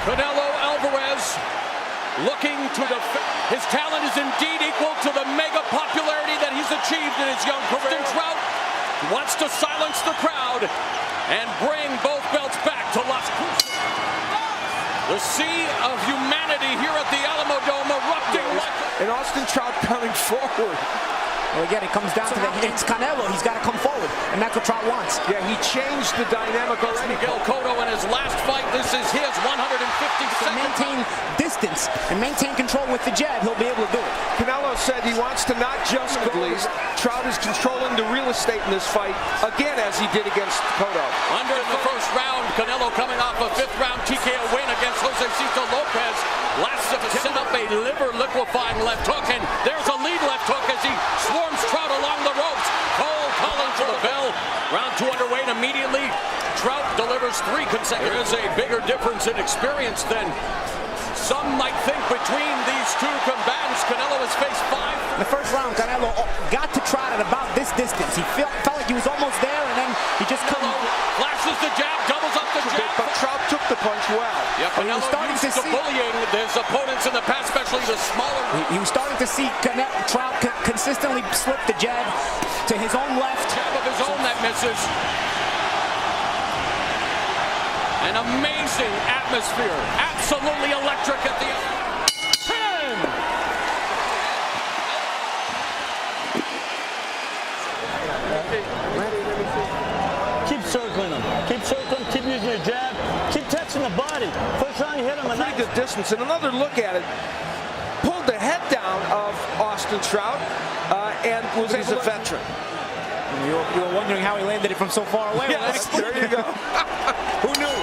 Canelo Alvarez looking to defend. His talent is indeed equal to the mega popularity that he's achieved in his young career. Austin Trout wants to silence the crowd and bring both belts back to Las Cruces. The sea of humanity here at the Alamodome erupting. And Austin Trout coming forward. Well, again, it comes down to it's Canelo. He's got to come forward, and that's what Trout wants. Yeah, he changed the dynamic already. Miguel Cotto in his last fight. This is his 152nd. To maintain distance and maintain control with the jab, he'll be able to do it. Canelo said he wants to not just go. Trout is controlling the real estate in this fight, again, as he did against Cotto. Under the first round, Canelo coming off a fifth-round TKO win against Jose Cito Lopez. Last of set up a liver-liquefying left hook, and there's a lead left hook as he swarms Trout along the ropes. Cole calling for the bell. Round 2 underway, and immediately Trout delivers 3 consecutive. There is a bigger difference in experience than some might think between these two combatants. Canelo has faced 5. In the first round, Canelo got to Trout at about this distance. He felt like he was almost there, and then he just couldn't. Flashes the jab, doubles up the jab. But Trout took the punch well. Yeah, Canelo starting to see bullying his opponents in the past, especially the smaller. He was starting to see Trout consistently slip the jab to his own left. Jab of his own that misses. An amazing atmosphere, absolutely electric at the end. 10. Keep circling him. Keep circling, keep using your jab, keep touching the body. First round you hit him a pretty good distance, and another look at it. Pulled the head down of Austin Trout and was a veteran. You were wondering how he landed it from so far away. Yes, there you go. Who knew?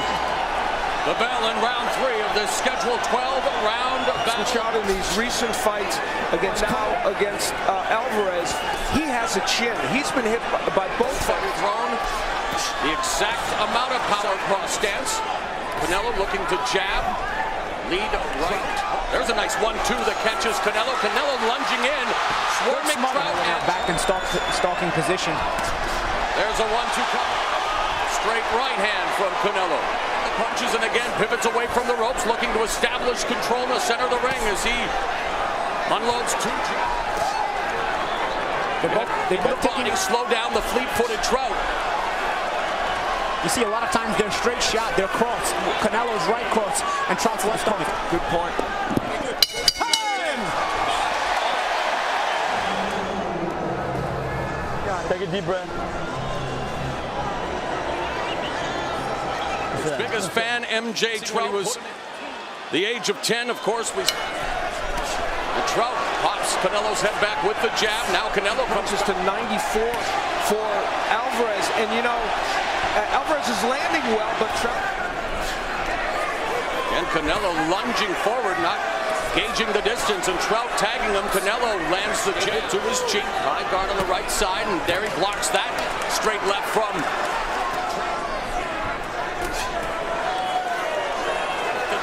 The bell in round 3 of this scheduled 12-round battle. Trout in these recent fights against Alvarez, he has a chin. He's been hit by both fighters. Thrown the exact amount of power cross stance. Canelo looking to jab, lead right. There's a nice 1-2 that catches Canelo. Canelo lunging in, swarming Trout back in stalking position. There's a 1-2 cover. Straight right hand from Canelo. Punches and again pivots away from the ropes, looking to establish control in the center of the ring as he unloads 2 jabs. They both body slow down the fleet-footed Trout. You see a lot of times they're straight shot, they're cross. Canelo's right cross and Trout's left stomach. Good point. Take a deep breath. His biggest fan, MJ Trout, was the age of 10, of course. And Trout pops Canelo's head back with the jab. Now Canelo comes to 94 for Alvarez. And, you know, Alvarez is landing well, but Trout. And Canelo lunging forward, not gauging the distance, and Trout tagging him. Canelo lands the jab to his cheek. High guard on the right side, and there he blocks that. Straight left from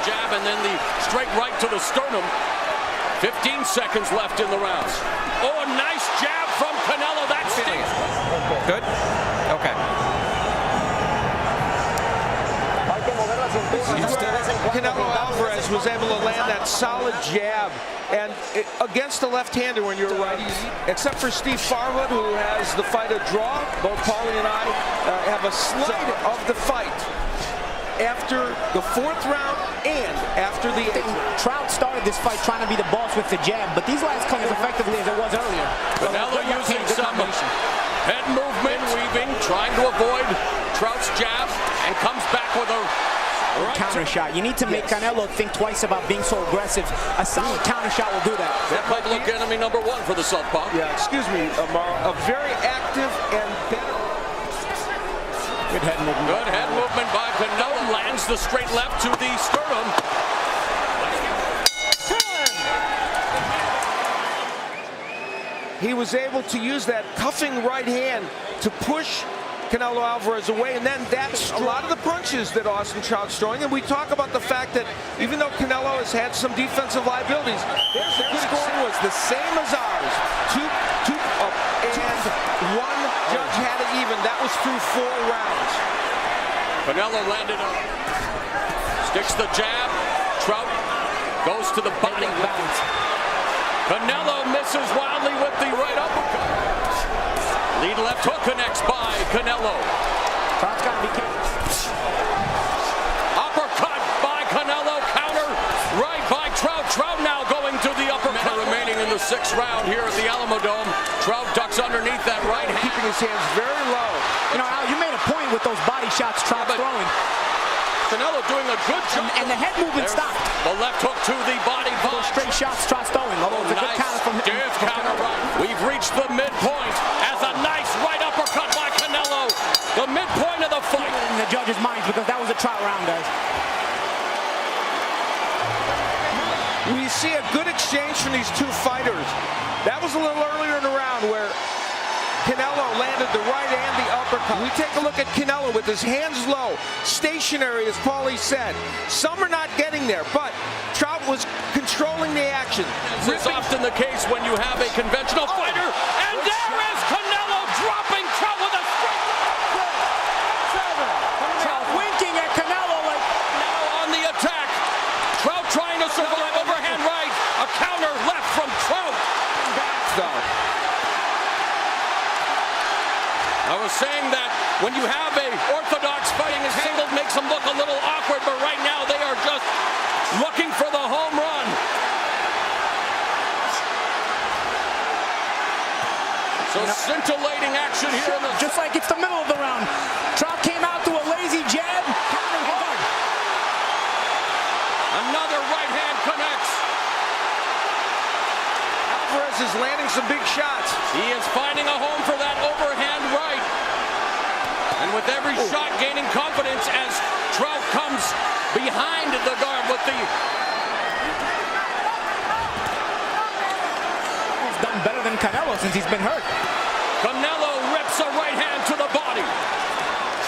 jab, and then the straight right to the sternum. 15 seconds left in the round. Oh, a nice jab from Canelo. That stings. Good? Okay. Canelo Alvarez was able to land that solid jab, and against the left-hander when you're a righty, except for Steve Farhood, who has the fight a draw. Both Paulie and I have a slide of the fight after the 4th round and after the 8th. Trout started this fight trying to be the boss with the jab, but these lines come as effectively as it was earlier. Canelo using some head movement, weaving, trying to avoid Trout's jab, and comes back with a right counter shot. You need to make Canelo think twice about being so aggressive. A solid counter shot will do that. That might look enemy number 1 for the southpaw. Yeah, excuse me, Amaro. A very active and better. Good head movement. Good head movement by Canelo. Lands the straight left to the sternum. He was able to use that cuffing right hand to push Canelo Alvarez away, and then that's a lot of the punches that Austin Trout's throwing. And we talk about the fact that even though Canelo has had some defensive liabilities, their scoring was the same as ours. Two up, and 1 judge had it even. That was through 4 rounds. Canelo landed on, sticks the jab, Trout goes to the body. Canelo misses wildly with the right uppercut. Lead left hook connects by Canelo. Trout's got to be careful. Uppercut by Canelo. Counter right by Trout. Trout now going to the uppercut. Remaining in the 6th round here at the Alamodome. Trout ducks underneath that right hand. Keeping his hands very low. You know, Al, you made a point with those body shots Trout's throwing. Canelo doing a good job. And the head movement stopped. The left hook to the body. Those straight shots Trout's throwing. Although it's a good counter from him. Stiff counter right. We've reached the midpoint as a nice right uppercut by Canelo. The midpoint of the fight. In the judges' minds, because that was a Trout round, guys. We see a good exchange from these two fighters. That was a little earlier in the round where Canelo landed the right and the uppercut. We take a look at Canelo with his hands low, stationary, as Paulie said. Some are not getting there, but Trout was controlling the action. This is often the case when you have a conventional fighter, and there is Canelo dropping Trout with a straight. Trout winking at Canelo like Now on the attack. Trout trying to survive overhand right. A counter left from Trout. I was saying that when you have a orthodox fighting his angle makes them look a little awkward, but right now they are just looking for the home run. So scintillating action here in the just like it's the middle of the round. Trout came out to a lazy jab. Another right hand connects. Alvarez is landing some big shots. He is finding a home for that overhand right. And with every shot gaining confidence as Trout comes behind the guard with the... He's done better than Canelo since he's been hurt. Canelo rips a right hand to the body.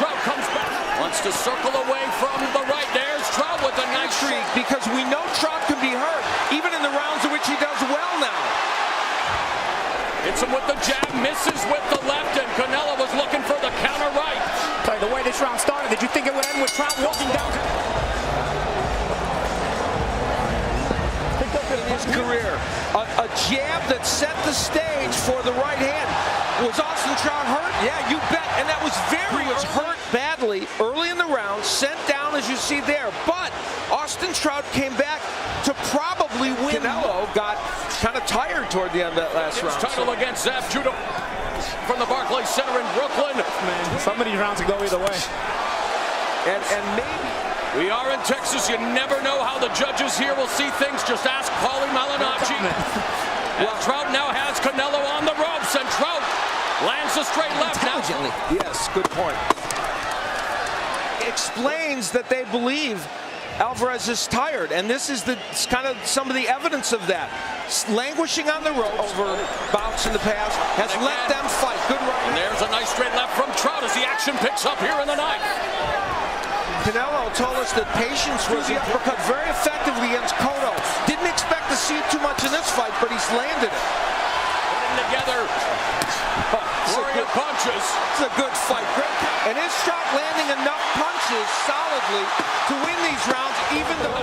Trout comes back. Wants to circle away from the right. There's Trout with a nice Intrigue, because we know Trout can be hurt, even in the rounds in which he does well now. Hits him with the jab, misses with the left, and Canelo was looking for the counter right. By the way this round started, did you think it would end with Trout walking down? In his career, a jab that set the stage for the right hand. Was Austin Trout hurt? Yeah, you bet. And that was He was hurt badly early in the round, sent down as you see there. But Austin Trout came back to probably win. Canelo got kind of tired toward the end of that last round. Title against Zab Judo from the Barclays Center in Brooklyn. Man, some of these rounds can go either way. And maybe... We are in Texas. You never know how the judges here will see things. Just ask Paulie Malignaggi. And Trout now has Canelo on the ropes, and Trout lands a straight left. Intelligently. Yes, good point. Explains that they believe Alvarez is tired, and this is kind of some of the evidence of that. Languishing on the ropes over bouts in the past has let them fight. Good right. And there's a nice straight left from Trout as the action picks up here in the ninth. Canelo told us that patience was the uppercut very effectively against Cotto. Didn't expect to see too much in this fight, but he's landed it. Putting together warrior punches. It's a good fight. And is Trout landing enough punches solidly to win these rounds, even though...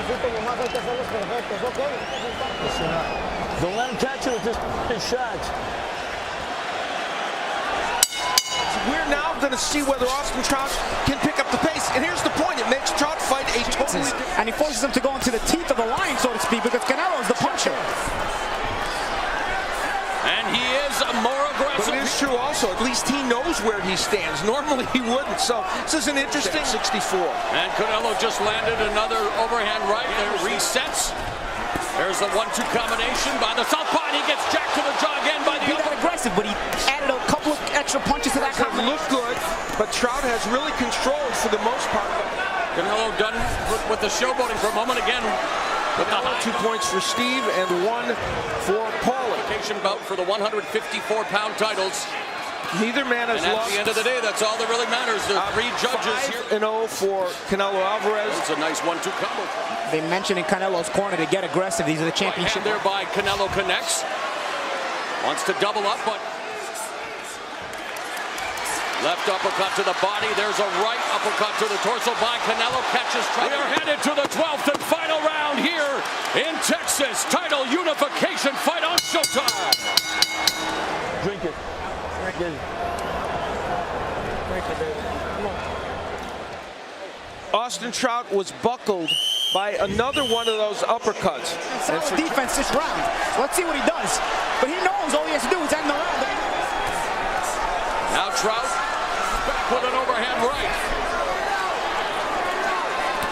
Don't let him catch you with his shots. We're now going to see whether Austin Trout can pick up the pace. And here's the point. It makes Trout fight a totally... And he forces him to go into the teeth of the lion, so to speak, because Canelo's the puncher. And he is more aggressive. But it is true also. At least he knows where he stands. Normally he wouldn't. So this is an interesting 64. And Canelo just landed another overhand right. There resets. There's a 1-2 combination by the southpaw. And he gets jacked to the jaw again by the He got aggressive, but he added a couple of extra punches to that combination. Look good, but Trout has really controlled for the most part. Canelo done with the showboating for a moment again. With the high. 2 points for Steve and 1 for Paulie. Bout for the 154-pound titles. Neither man has and at lost. the end of the day, that's all that really matters. The three judges here. 5-0 for Canelo Alvarez. It's a nice 1-2 combo. They mentioned in Canelo's corner to get aggressive. These are the championship. And thereby Canelo connects. Wants to double up, but left uppercut to the body. There's a right uppercut to the torso by Canelo. Catches Trout. We are headed to the 12th and final round here. unification fight on Showtime. Drink it. Drink it. Drink it, baby. Come on. Austin Trout was buckled by another one of those uppercuts. Solid defense this round. Let's see what he does. But he knows all he has to do is end the round. Now Trout back with an overhand right.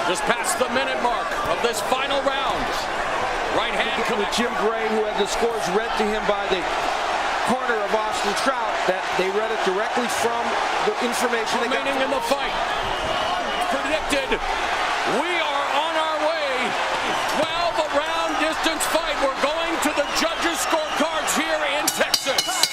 Just past the minute mark of this final round. Right hand With Jim Gray, who had the scores read to him by the corner of Austin Trout, that they read it directly from the information they got. remaining in the fight. Predicted. We are on our way. 12-round distance fight. We're going to the judges' scorecards here in Texas.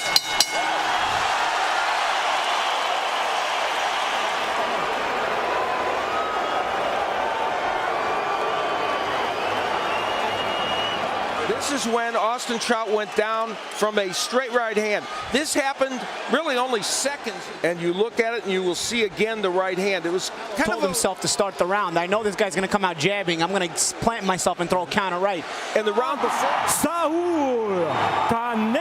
This is when Austin Trout went down from a straight right hand. This happened really only seconds. And you look at it and you will see again the right hand. It was kind Told of himself to start the round. I know this guy's going to come out jabbing. I'm going to plant myself and throw a counter right. and the round before. Saul Canelo